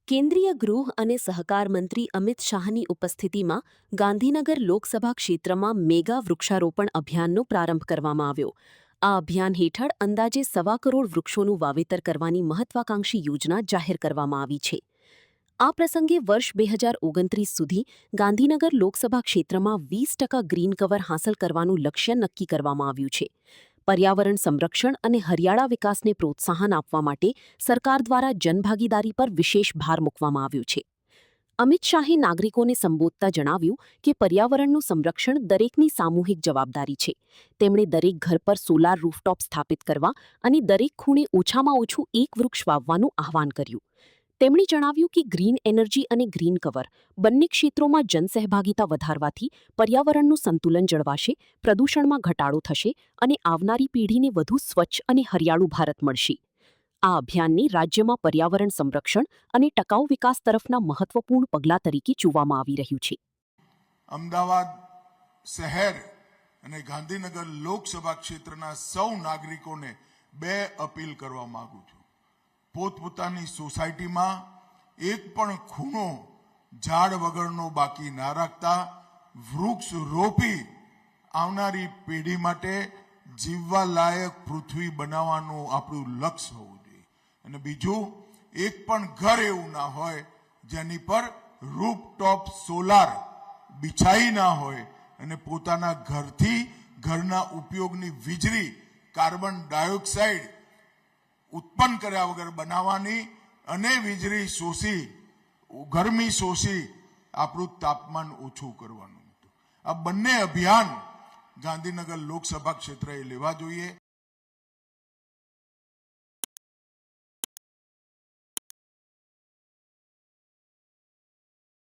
કેન્દ્રીય ગૃહ અને સહકાર મંત્રી અમિત શાહની ઉપસ્થિતિમાં ગાંધીનગર લોકસભા ક્ષેત્રમાં મેગા વૃક્ષારોપણ અભિયાનનો પ્રારંભ કરવામાં આવ્યો. આ અભિયાન હેઠળ અંદાજે 1.25 કરોડ વૃક્ષોનું વાવેતર કરવાની મહત્વાકાંક્ષી યોજના જાહેર કરવામાં આવી છે. આ પ્રસંગે વર્ષ 2029 સુધી ગાંધીનગર લોકસભા ક્ષેત્રમાં 20% ગ્રીન કવર હાંસલ કરવાનું લક્ષ્ય નક્કી કરવામાં આવ્યું છે. પર્યાવરણ સંરક્ષણ અને હરિયાળા વિકાસને પ્રોત્સાહન આપવા માટે સરકાર દ્વારા જનભાગીદારી પર વિશેષ ભાર મૂકવામાં આવ્યો છે. અમિત શાહે નાગરિકોને સંબોધતા જણાવ્યું કે પર્યાવરણનું સંરક્ષણ દરેકની સામૂહિક જવાબદારી છે. તેમણે દરેક ઘર પર સોલાર રૂફટોપ સ્થાપિત કરવા અને દરેક ખૂણે ઓછામાં ઓછું એક વૃક્ષ વાવવાનું આહ્વાન કર્યું. તેમણે જણાવ્યું કે ગ્રીન એનર્જી અને ગ્રીન કવર બંને ક્ષેત્રોમાં જનસહભાગિતા વધારવાથી પર્યાવરણનું સંતુલન જળવાશે, પ્રદૂષણમાં ઘટાડો થશે અને આવનારી પેઢીને વધુ સ્વચ્છ અને હરિયાળું ભારત મળશે. આ અભિયાનને રાજ્યમાં પર્યાવરણ સંરક્ષણ અને ટકાઉ વિકાસ તરફના મહત્વપૂર્ણ પગલાં તરીકે જોવામાં આવી રહ્યું છે. અમદાવાદ શહેર અને ગાંધીનગર લોકસભા ક્ષેત્રના સૌ નાગરિકોને બે અપીલ કરવા માંગુ છું. પોતપોતાની સોસાયટીમાં એક પણ ખૂણો ઝાડ વગરનો બાકી ના રાખતા વૃક્ષ રોપી આવનારી પેઢી માટે જીવવા લાયક પૃથ્વી બનાવવાનું આપણું લક્ષ્ય હોવું જોઈએ. અને બીજું, એક પણ ઘર એવું ના હોય જેની પર રૂફટોપ સોલાર બિછાઈ ના હોય અને પોતાના ઘરથી ઘરના ઉપયોગની વીજળી કાર્બન ડાયોક્સાઇડ ઉત્પન્ન કર્યા વગર બનાવવાની અને વીજળી શોષી ગરમી શોષી આપણું તાપમાન ઓછું કરવાનું. આ બંને અભિયાન ગાંધીનગર લોકસભા ક્ષેત્રએ લેવા જોઈએ.